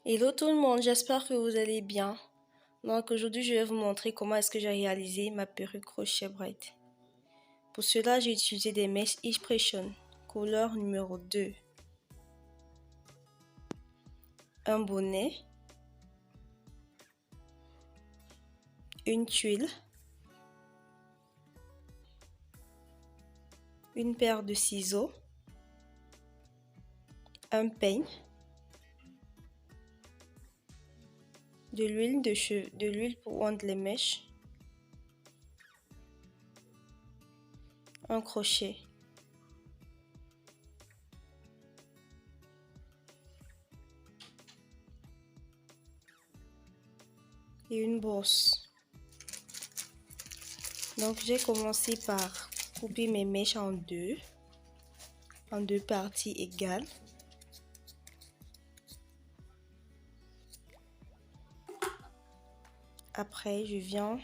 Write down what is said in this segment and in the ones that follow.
Hello tout le monde, j'espère que vous allez bien. Donc aujourd'hui, je vais vous montrer comment est-ce que j'ai réalisé ma perruque crochet bright. Pour cela, j'ai utilisé des mèches Inspiration, couleur numéro 2, un bonnet, une tuile, une paire de ciseaux, un peigne, de l'huile pour oindre les mèches, un crochet. Et une brosse. Donc j'ai commencé par couper mes mèches en deux parties égales. Après, je viens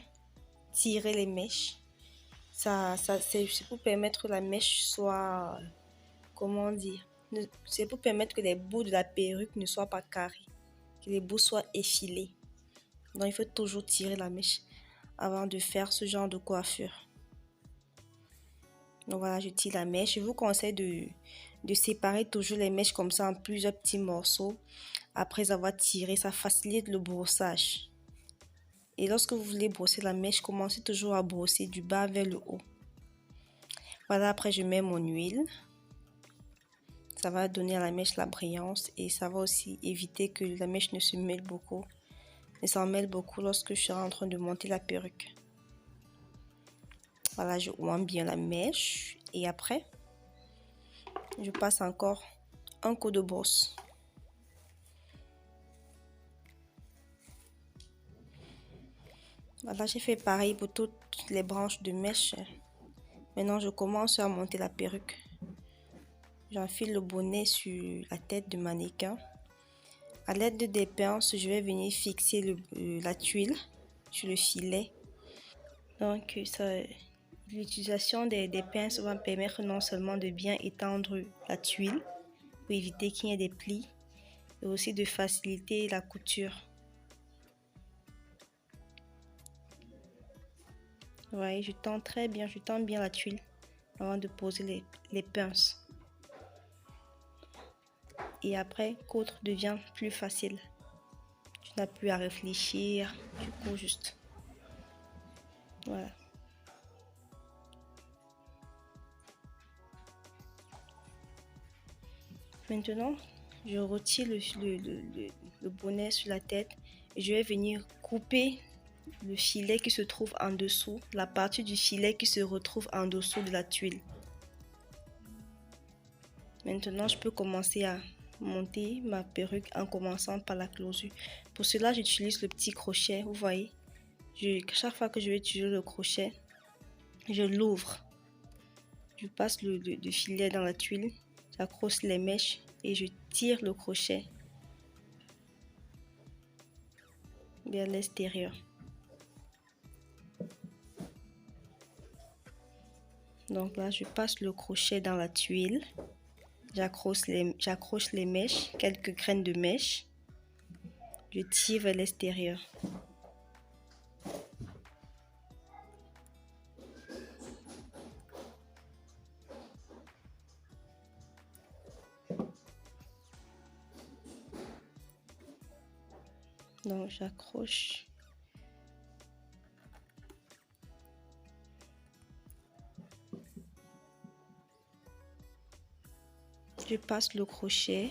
tirer les mèches. C'est pour permettre que la mèche soit, comment dire, c'est pour permettre que les bouts de la perruque ne soient pas carrés, que les bouts soient effilés. Donc, il faut toujours tirer la mèche avant de faire ce genre de coiffure. Donc voilà, je tire la mèche. Je vous conseille de séparer toujours les mèches comme ça en plusieurs petits morceaux. Après avoir tiré, ça facilite le brossage. Et lorsque vous voulez brosser la mèche, commencez toujours à brosser du bas vers le haut. Voilà, après je mets mon huile. Ça va donner à la mèche la brillance et ça va aussi éviter que la mèche ne se mêle beaucoup. Et s'en mêle beaucoup lorsque je serai en train de monter la perruque. Voilà, je oins bien la mèche et après, je passe encore un coup de brosse. Voilà, j'ai fait pareil pour toutes les branches de mèche. Maintenant, je commence à monter la perruque. J'enfile le bonnet sur la tête du mannequin. À l'aide de des pinces, je vais venir fixer la tuile sur le filet. Donc, l'utilisation des pinces va me permettre non seulement de bien étendre la tuile pour éviter qu'il y ait des plis, et aussi de faciliter la couture. Vous voyez, je tends bien la tuile avant de poser les pinces. Et après, coudre devient plus facile. Tu n'as plus à réfléchir, tu couds juste. Voilà. Maintenant, je retire le bonnet sur la tête et je vais venir couper le filet qui se trouve en dessous, la partie du filet qui se retrouve en dessous de la tuile. Maintenant, je peux commencer à monter ma perruque en commençant par la closure. Pour cela, j'utilise le petit crochet, vous voyez. Chaque fois que je vais utiliser le crochet, je l'ouvre. Je passe le filet dans la tuile, j'accroche les mèches et je tire le crochet vers l'extérieur. Donc là, je passe le crochet dans la tuile, j'accroche les mèches, quelques graines de mèche, je tire vers l'extérieur. Donc j'accroche. Je passe le crochet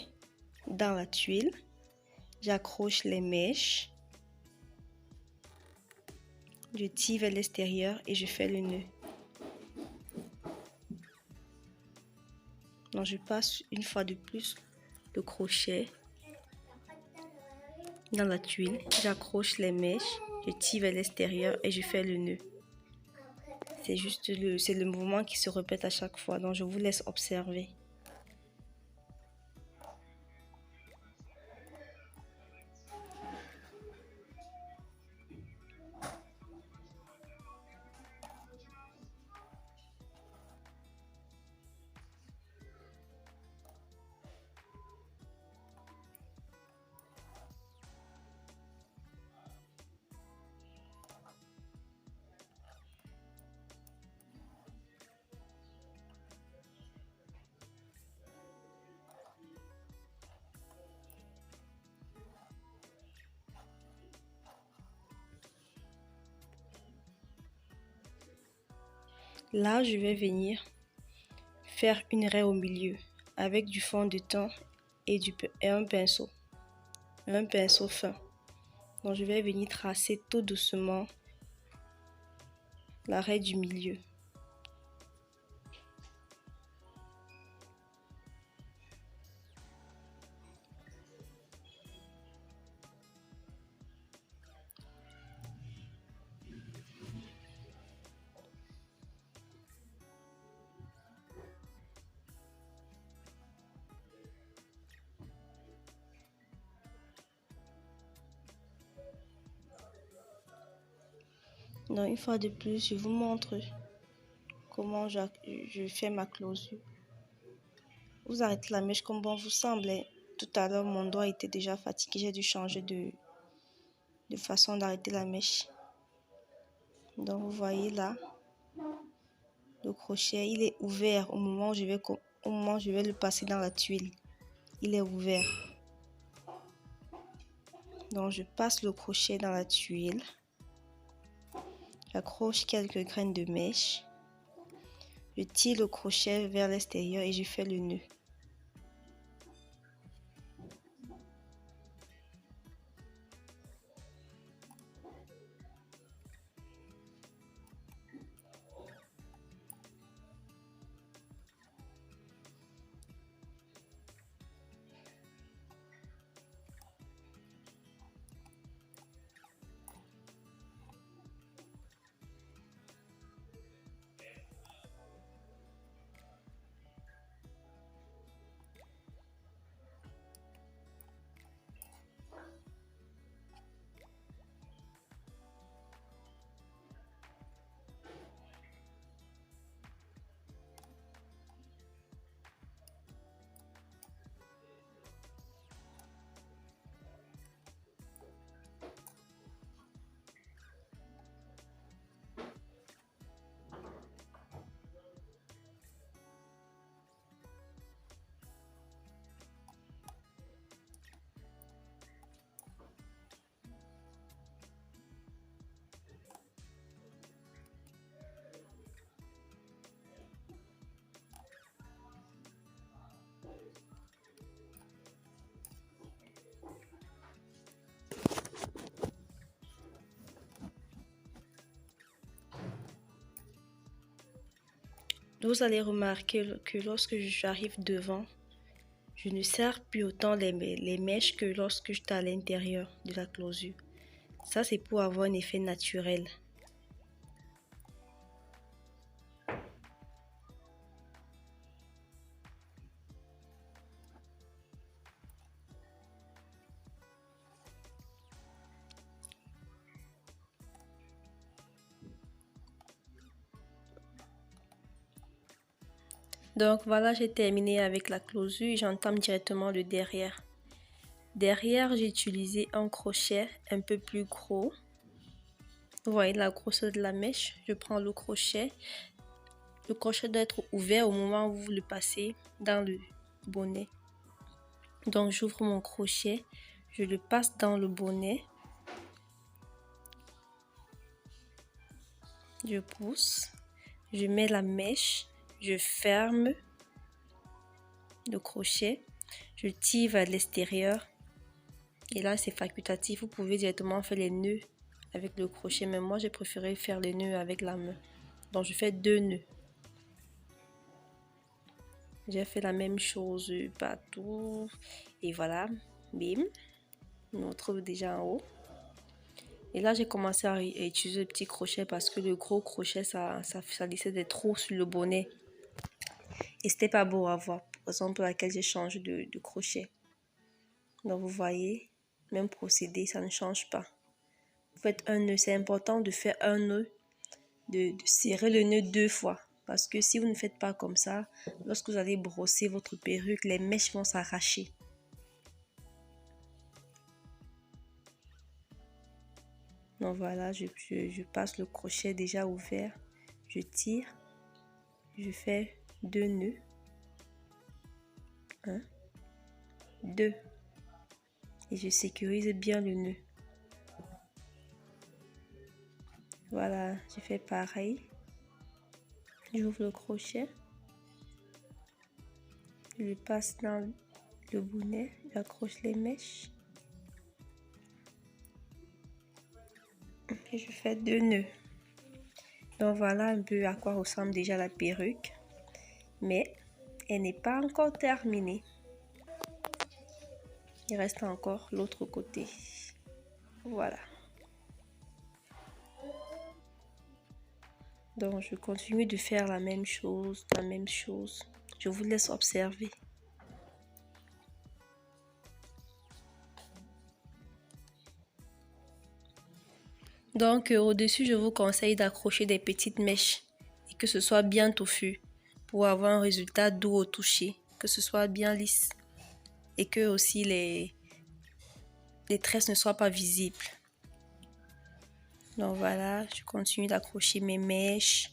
dans la tuile, j'accroche les mèches, je tire vers l'extérieur et je fais le nœud. Donc je passe une fois de plus le crochet dans la tuile, j'accroche les mèches, je tire vers l'extérieur et je fais le nœud. C'est le mouvement qui se répète à chaque fois, donc je vous laisse observer. Là, je vais venir faire une raie au milieu avec du fond de teint et un pinceau fin. Donc je vais venir tracer tout doucement la raie du milieu. Donc une fois de plus, je vous montre comment je fais ma closure. Vous arrêtez la mèche comme bon vous semble. Tout à l'heure, mon doigt était déjà fatigué. J'ai dû changer de façon d'arrêter la mèche. Donc vous voyez là, le crochet, il est ouvert au moment où je vais le passer dans la tuile. Il est ouvert. Donc je passe le crochet dans la tuile. J'accroche quelques graines de mèche. Je tire le crochet vers l'extérieur et je fais le nœud. Vous allez remarquer que lorsque j'arrive devant, je ne serre plus autant les mèches que lorsque j'étais à l'intérieur de la closure. Ça, c'est pour avoir un effet naturel. Donc voilà, j'ai terminé avec la closure et j'entame directement le derrière. Derrière, j'ai utilisé un crochet un peu plus gros. Vous voyez la grosseur de la mèche. Je prends le crochet. Le crochet doit être ouvert au moment où vous le passez dans le bonnet. Donc j'ouvre mon crochet, je le passe dans le bonnet. Je pousse, je mets la mèche, je ferme le crochet, je tire vers l'extérieur. Et là, c'est facultatif. Vous pouvez directement faire les nœuds avec le crochet, mais moi, j'ai préféré faire les nœuds avec la main. Donc, je fais 2 nœuds. J'ai fait la même chose partout. Et voilà, bim. On me retrouve déjà en haut. Et là, j'ai commencé à utiliser le petit crochet parce que le gros crochet, ça laissait des trous sur le bonnet. Et c'était pas beau à voir. Raison pour laquelle j'ai changé de crochet. Donc, vous voyez, même procédé, ça ne change pas. Vous faites un nœud. C'est important de faire un nœud, de serrer le nœud 2 fois. Parce que si vous ne faites pas comme ça, lorsque vous allez brosser votre perruque, les mèches vont s'arracher. Donc voilà, je passe le crochet déjà ouvert. Je tire. Je fais 2 nœuds. 1, 2. Et je sécurise bien le nœud. Voilà, je fais pareil. J'ouvre le crochet. Je le passe dans le bonnet. J'accroche les mèches. Et je fais 2 nœuds. Donc voilà un peu à quoi ressemble déjà la perruque. Mais elle n'est pas encore terminée. Il reste encore l'autre côté. Voilà. Donc je continue de faire la même chose, Je vous laisse observer. Donc au-dessus, je vous conseille d'accrocher des petites mèches et que ce soit bien touffu pour avoir un résultat doux au toucher, que ce soit bien lisse et que aussi les tresses ne soient pas visibles. Donc voilà, je continue d'accrocher mes mèches.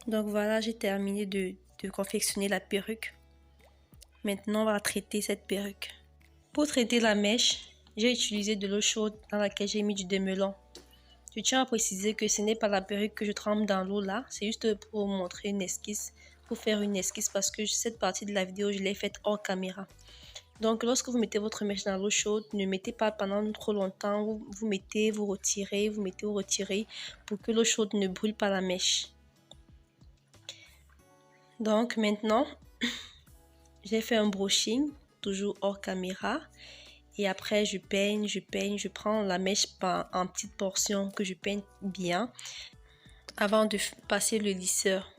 Donc voilà, j'ai terminé de confectionner la perruque. Maintenant, on va traiter cette perruque. Pour traiter la mèche, j'ai utilisé de l'eau chaude dans laquelle j'ai mis du démêlant. Je tiens à préciser que ce n'est pas la perruque que je trempe dans l'eau là, c'est juste pour vous montrer une esquisse, pour faire une esquisse parce que cette partie de la vidéo, je l'ai faite hors caméra. Donc, lorsque vous mettez votre mèche dans l'eau chaude, ne mettez pas pendant trop longtemps, vous mettez, vous retirez, vous mettez, vous retirez pour que l'eau chaude ne brûle pas la mèche. Donc maintenant, j'ai fait un brushing, toujours hors caméra. Et après, je peigne, je prends la mèche en petites portions que je peigne bien avant de passer le lisseur.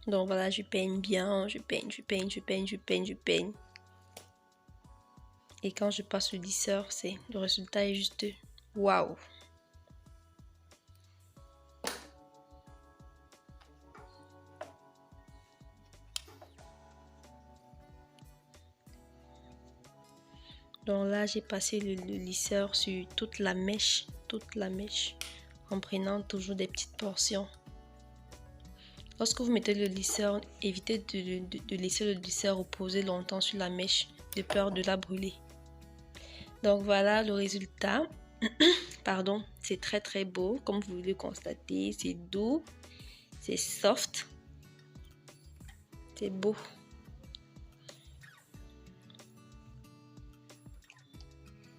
Donc voilà, je peigne bien, je peigne. Et quand je passe le lisseur, le résultat est juste waouh! Donc là, j'ai passé le lisseur sur toute la mèche, en prenant toujours des petites portions. Lorsque vous mettez le lisseur, évitez de laisser le lisseur reposer longtemps sur la mèche, de peur de la brûler. Donc voilà le résultat. Pardon, c'est très beau, comme vous le constatez, c'est doux, c'est soft, c'est beau.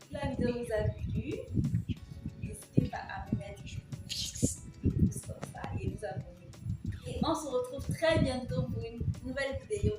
La vidéo vous a plu, n'hésitez pas à me mettre et vous abonner. Et on se retrouve très bientôt pour une nouvelle vidéo.